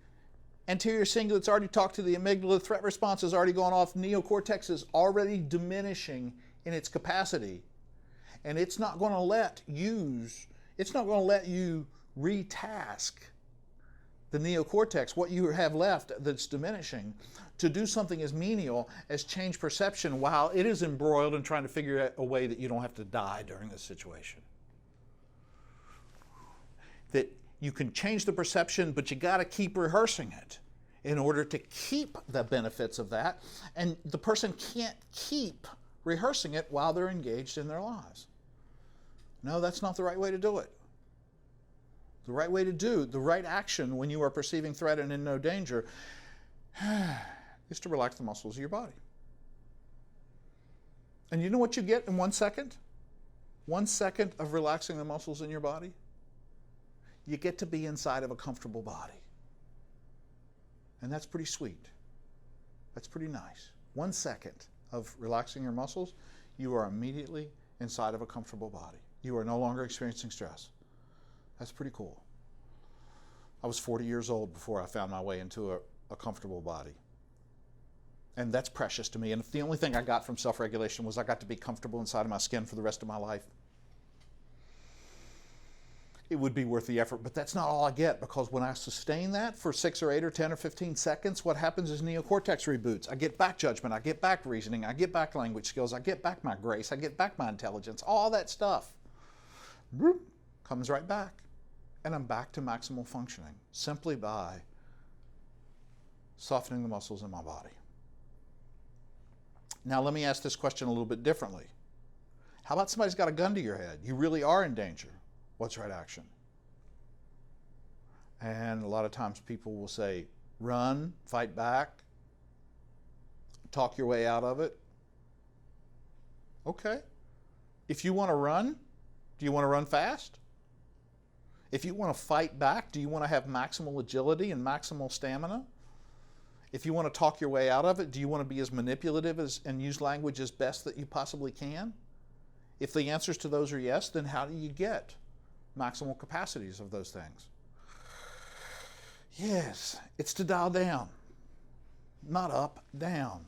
anterior cingulate's already talked to the amygdala. Threat response has already gone off. Neocortex is already diminishing in its capacity. And it's not going to let you retask the neocortex, what you have left that's diminishing, to do something as menial as change perception while it is embroiled in trying to figure out a way that you don't have to die during this situation. That you can change the perception, but you got to keep rehearsing it in order to keep the benefits of that. And the person can't keep rehearsing it while they're engaged in their lives. No, that's not the right way to do it. The right way to do the right action when you are perceiving threat and in no danger is to relax the muscles of your body. And you know what you get in 1 second? 1 second of relaxing the muscles in your body? You get to be inside of a comfortable body. And that's pretty sweet. That's pretty nice. 1 second of relaxing your muscles, you are immediately inside of a comfortable body. You are no longer experiencing stress. That's pretty cool. I was 40 years old before I found my way into a comfortable body. And that's precious to me. And if the only thing I got from self-regulation was I got to be comfortable inside of my skin for the rest of my life. it would be worth the effort. But that's not all I get, because when I sustain that for 6 or 8 or 10 or 15 seconds, what happens is neocortex reboots. I get back judgment, I get back reasoning, I get back language skills, I get back my grace, I get back my intelligence, all that stuff comes right back. And I'm back to maximal functioning simply by softening the muscles in my body. Now let me ask this question a little bit differently. How about somebody's got a gun to your head? You really are in danger. What's right action? And a lot of times people will say, run, fight back, talk your way out of it. Okay. If you want to run, do you want to run fast? If you want to fight back, do you want to have maximal agility and maximal stamina? If you want to talk your way out of it, do you want to be as manipulative and use language as best that you possibly can? If the answers to those are yes, then how do you get maximal capacities of those things? Yes, it's to dial down, not up, down.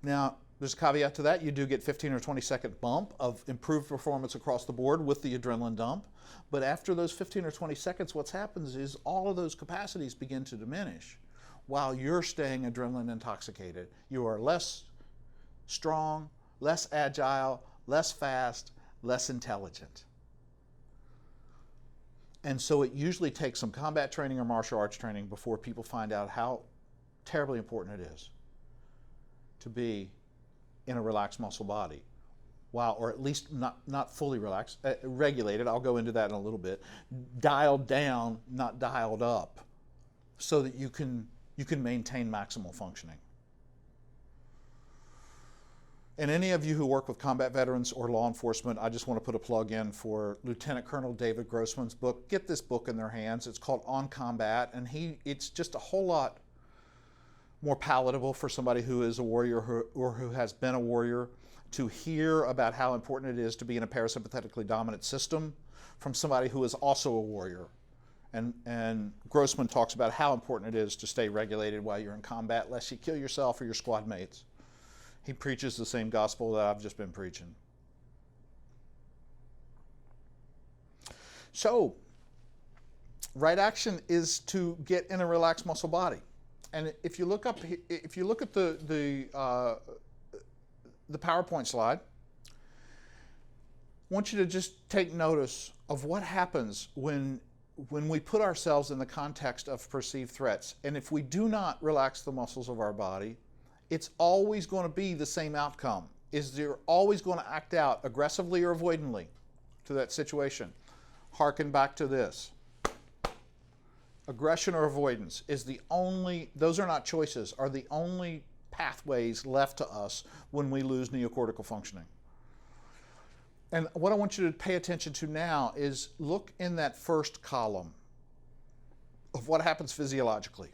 Now, there's a caveat to that. You do get 15 or 20 second bump of improved performance across the board with the adrenaline dump. But after those 15 or 20 seconds, what happens is all of those capacities begin to diminish while you're staying adrenaline intoxicated. You are less strong, less agile, less fast, less intelligent. And so it usually takes some combat training or martial arts training before people find out how terribly important it is to be in a relaxed muscle body. Wow, or at least not fully relaxed, regulated. I'll go into that in a little bit. Dialed down, not dialed up, so that you can maintain maximal functioning. And any of you who work with combat veterans or law enforcement, I just want to put a plug in for Lieutenant Colonel David Grossman's book. Get this book in their hands. It's called On Combat, and it's just a whole lot more palatable for somebody who is a warrior or who has been a warrior to hear about how important it is to be in a parasympathetically dominant system from somebody who is also a warrior. And Grossman talks about how important it is to stay regulated while you're in combat, lest you kill yourself or your squad mates. He preaches the same gospel that I've just been preaching. So, right action is to get in a relaxed muscle body. And if you look at the PowerPoint slide, I want you to just take notice of what happens when we put ourselves in the context of perceived threats. And if we do not relax the muscles of our body, it's always going to be the same outcome. You're always going to act out aggressively or avoidantly to that situation. Harken back to this. Aggression or avoidance is those are not choices, are the only pathways left to us when we lose neocortical functioning. And what I want you to pay attention to now is look in that first column of what happens physiologically.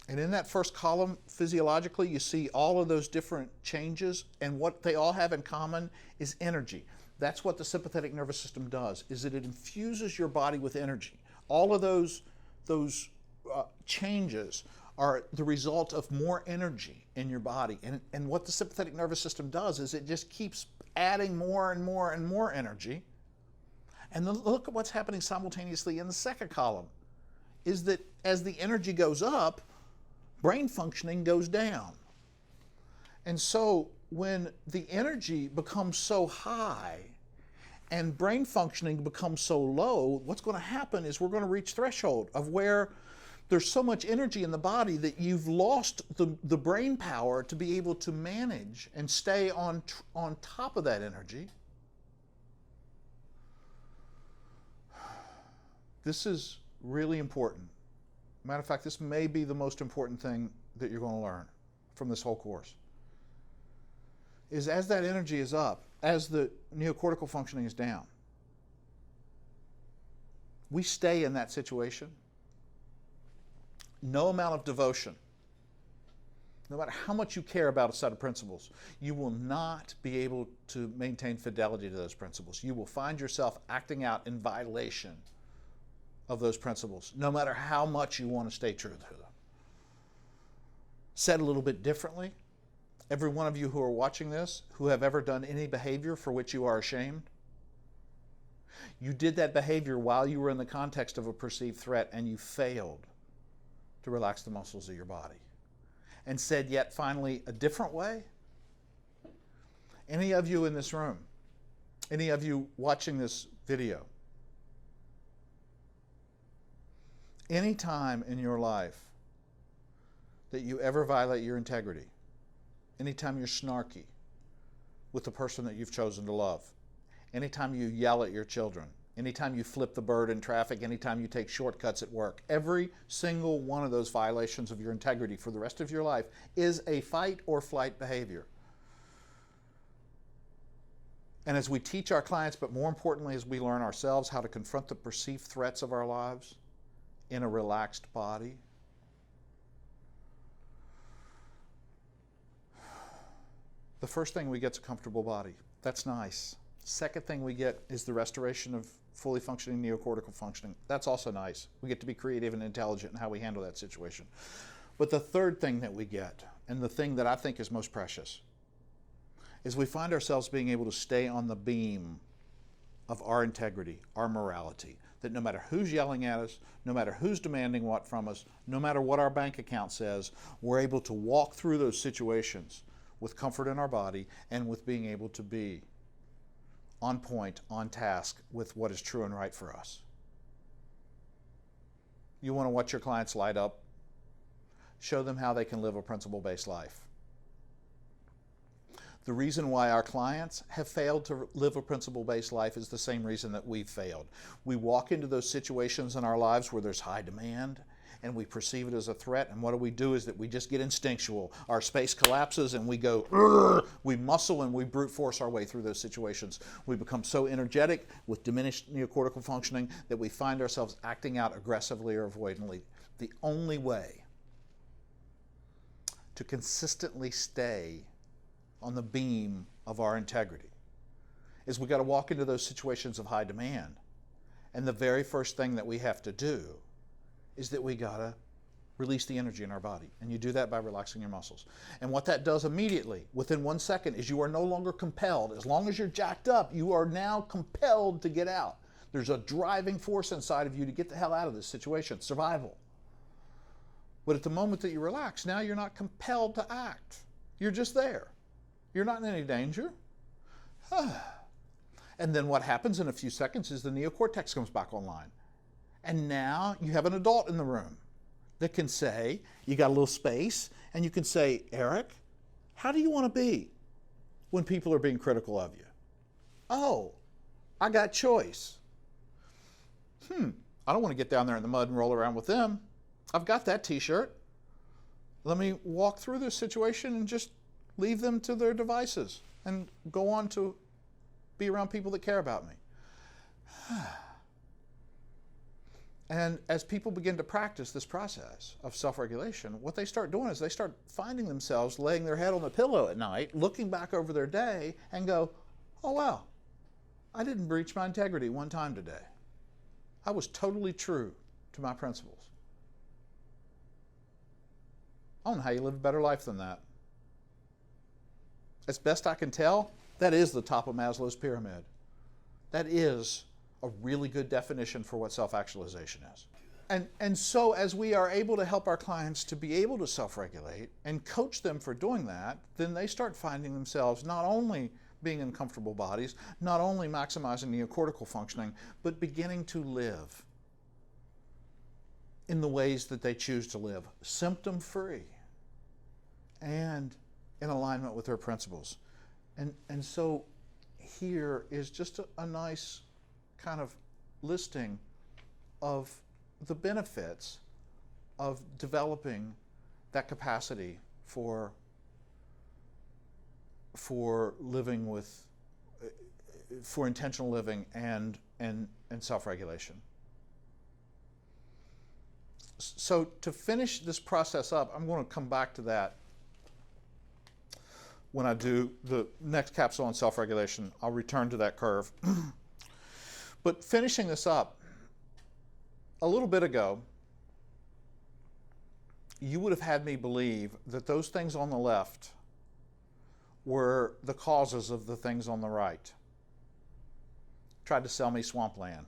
And in that first column, physiologically, you see all of those different changes, and what they all have in common is energy. That's what the sympathetic nervous system does, is that it infuses your body with energy. All of those changes are the result of more energy in your body. And what the sympathetic nervous system does is it just keeps adding more and more and more energy. And then look at what's happening simultaneously in the second column, is that as the energy goes up, brain functioning goes down. And so when the energy becomes so high and brain functioning becomes so low, what's going to happen is we're going to reach threshold of where there's so much energy in the body that you've lost the brain power to be able to manage and stay on top of that energy. This is really important. Matter of fact, this may be the most important thing that you're going to learn from this whole course. Is as that energy is up, as the neocortical functioning is down, we stay in that situation. No amount of devotion, no matter how much you care about a set of principles, you will not be able to maintain fidelity to those principles. You will find yourself acting out in violation of those principles, no matter how much you want to stay true to them. Said a little bit differently, every one of you who are watching this, who have ever done any behavior for which you are ashamed, You did that behavior while you were in the context of a perceived threat, and you failed to relax the muscles of your body. And said yet finally a different way? Any of you in this room, any of you watching this video, any time in your life that you ever violate your integrity, anytime you're snarky with the person that you've chosen to love, anytime you yell at your children, anytime you flip the bird in traffic, anytime you take shortcuts at work, every single one of those violations of your integrity for the rest of your life is a fight or flight behavior. And as we teach our clients, but more importantly, as we learn ourselves how to confront the perceived threats of our lives in a relaxed body, the first thing we get is a comfortable body. That's nice. Second thing we get is the restoration of fully functioning neocortical functioning. That's also nice. We get to be creative and intelligent in how we handle that situation. But the third thing that we get, and the thing that I think is most precious, is we find ourselves being able to stay on the beam of our integrity, our morality, that no matter who's yelling at us, no matter who's demanding what from us, no matter what our bank account says, we're able to walk through those situations with comfort in our body and with being able to be on point, on task with what is true and right for us. You want to watch your clients light up? Show them how they can live a principle-based life. The reason why our clients have failed to live a principle-based life is the same reason that we've failed. We walk into those situations in our lives where there's high demand, and we perceive it as a threat, and what do is that we just get instinctual. Our space collapses and we go, "Urgh!" We muscle and we brute force our way through those situations. We become so energetic with diminished neocortical functioning that we find ourselves acting out aggressively or avoidantly. The only way to consistently stay on the beam of our integrity is we got to walk into those situations of high demand, and the very first thing that we have to do is that we gotta release the energy in our body. And you do that by relaxing your muscles. And what that does immediately, within 1 second, is you are no longer compelled. As long as you're jacked up, you are now compelled to get out. There's a driving force inside of you to get the hell out of this situation, survival. But at the moment that you relax, now you're not compelled to act. You're just there. You're not in any danger. And then what happens in a few seconds is the neocortex comes back online. And now you have an adult in the room that can say, you got a little space, and you can say, Eric, how do you want to be when people are being critical of you? Oh, I got choice. I don't want to get down there in the mud and roll around with them. I've got that t-shirt. Let me walk through this situation and just leave them to their devices and go on to be around people that care about me. And as people begin to practice this process of self-regulation, what they start doing is they start finding themselves laying their head on the pillow at night, looking back over their day and go, oh wow, I didn't breach my integrity one time today. I was totally true to my principles. I don't know how you live a better life than that. As best I can tell, that is the top of Maslow's pyramid. That is a really good definition for what self-actualization is. And so as we are able to help our clients to be able to self-regulate and coach them for doing that, then they start finding themselves not only being in comfortable bodies, not only maximizing neocortical functioning, but beginning to live in the ways that they choose to live, symptom-free and in alignment with their principles. And so here is just a nice kind of listing of the benefits of developing that capacity for living with, for intentional living and self-regulation. So to finish this process up, I'm going to come back to that when I do the next capsule on self-regulation. I'll return to that curve. But finishing this up, a little bit ago, you would have had me believe that those things on the left were the causes of the things on the right. tried to sell me swampland.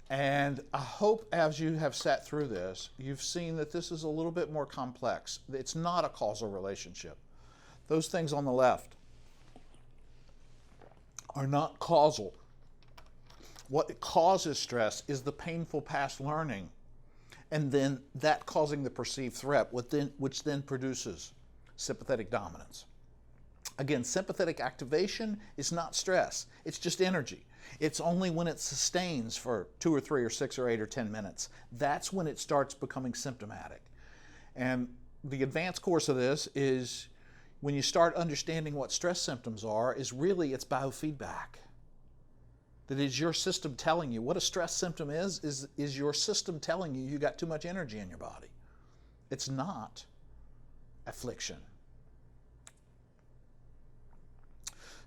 And I hope as you have sat through this, you've seen that this is a little bit more complex. It's not a causal relationship. Those things on the left are not causal. What causes stress is the painful past learning, and then that causing the perceived threat, which then produces sympathetic dominance. Again, sympathetic activation is not stress. It's just energy. It's only when it sustains for 2 or 3 or 6 or 8 or 10 minutes. That's when it starts becoming symptomatic. And the advanced course of this is when you start understanding what stress symptoms are, is really it's biofeedback. That is your system telling you. What a stress symptom is your system telling you got too much energy in your body. It's not affliction.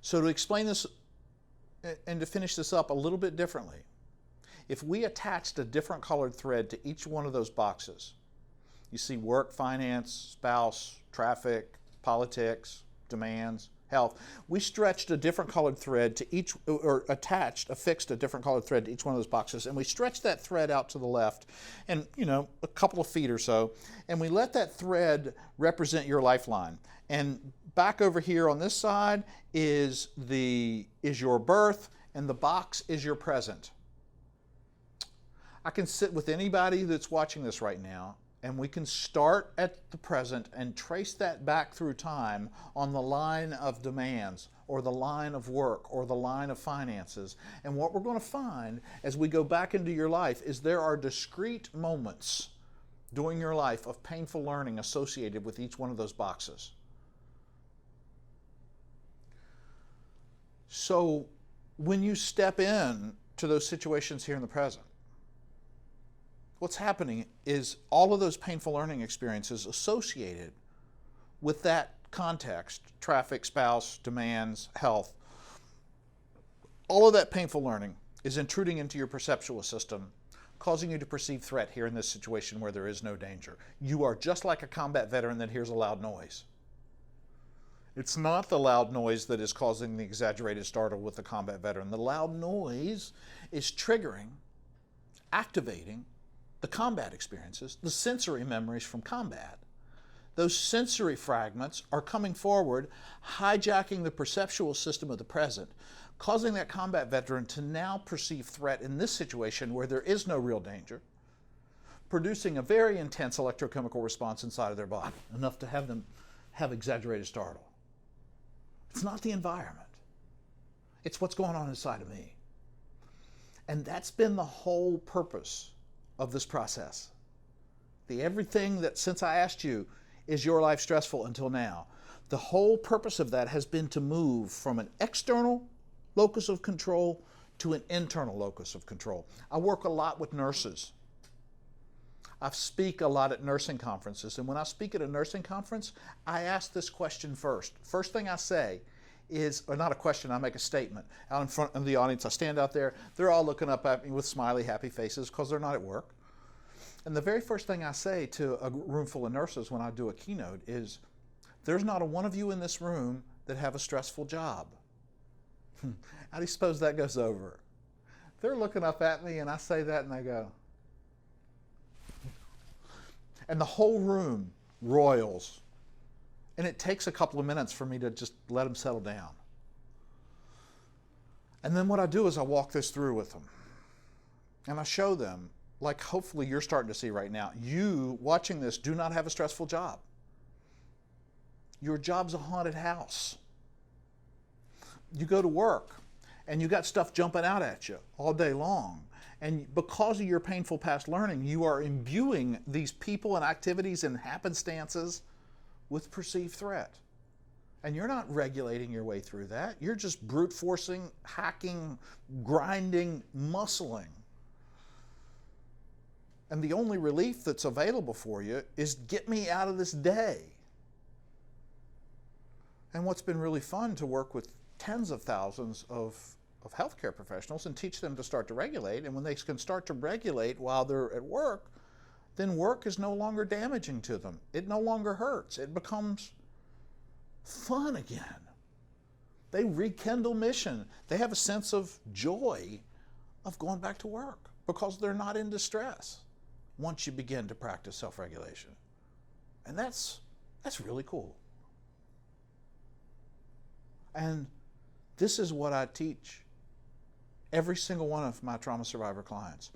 So to explain this and to finish this up a little bit differently, if we attached a different colored thread to each one of those boxes, you see work, finance, spouse, traffic, politics, demands, health, we stretched a different colored thread to each, or affixed a different colored thread to each one of those boxes, and we stretched that thread out to the left, and a couple of feet or so, and we let that thread represent your lifeline. And back over here on this side is your birth, and the box is your present. I can sit with anybody that's watching this right now, and we can start at the present and trace that back through time on the line of demands, or the line of work, or the line of finances. And what we're going to find as we go back into your life is there are discrete moments during your life of painful learning associated with each one of those boxes. So when you step in to those situations here in the present, what's happening is all of those painful learning experiences associated with that context, traffic, spouse, demands, health, all of that painful learning is intruding into your perceptual system, causing you to perceive threat here in this situation where there is no danger. You are just like a combat veteran that hears a loud noise. It's not the loud noise that is causing the exaggerated startle with the combat veteran. The loud noise is triggering, activating the combat experiences, the sensory memories from combat. Those sensory fragments are coming forward, hijacking the perceptual system of the present, causing that combat veteran to now perceive threat in this situation where there is no real danger, producing a very intense electrochemical response inside of their body, enough to have them have exaggerated startle. It's not the environment. It's what's going on inside of me. And that's been the whole purpose of this process. Everything that, since I asked you, is your life stressful until now? The whole purpose of that has been to move from an external locus of control to an internal locus of control. I work a lot with nurses. I speak a lot at nursing conferences, and when I speak at a nursing conference, I ask this question first. First thing I say is, or not a question, I make a statement. Out in front of the audience, I stand out there, they're all looking up at me with smiley, happy faces because they're not at work. And the very first thing I say to a room full of nurses when I do a keynote is, there's not a one of you in this room that have a stressful job. How do you suppose that goes over? They're looking up at me and I say that and they go, and the whole room roils. And it takes a couple of minutes for me to just let them settle down. And then what I do is I walk this through with them. And I show them, like hopefully you're starting to see right now, you watching this do not have a stressful job. Your job's a haunted house. You go to work and you got stuff jumping out at you all day long. And because of your painful past learning, you are imbuing these people and activities and happenstances with perceived threat. And you're not regulating your way through that. You're just brute forcing, hacking, grinding, muscling. And the only relief that's available for you is get me out of this day. And what's been really fun to work with tens of thousands of healthcare professionals and teach them to start to regulate. And when they can start to regulate while they're at work, then work is no longer damaging to them. It no longer hurts. It becomes fun again. They rekindle mission. They have a sense of joy of going back to work because they're not in distress once you begin to practice self-regulation. And that's really cool. And this is what I teach every single one of my trauma survivor clients.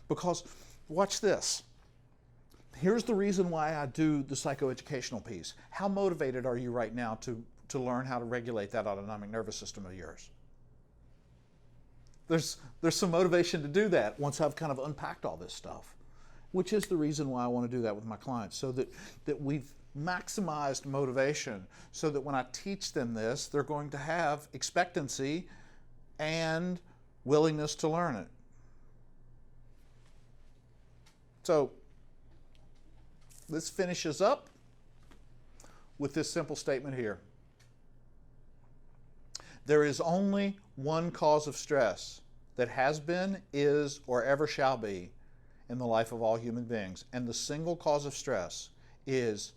Because, watch this. Here's the reason why I do the psychoeducational piece. How motivated are you right now to learn how to regulate that autonomic nervous system of yours? There's some motivation to do that once I've kind of unpacked all this stuff, which is the reason why I want to do that with my clients, so that we've maximized motivation so that when I teach them this, they're going to have expectancy and willingness to learn it. So this finishes up with this simple statement here. There is only one cause of stress that has been, is, or ever shall be in the life of all human beings. And the single cause of stress is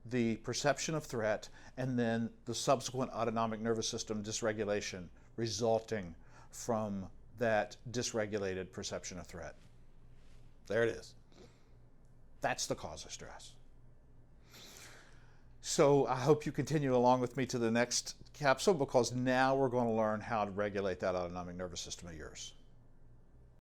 the perception of threat and then the subsequent autonomic nervous system dysregulation resulting from that dysregulated perception of threat. There it is. That's the cause of stress. So I hope you continue along with me to the next capsule, because now we're going to learn how to regulate that autonomic nervous system of yours.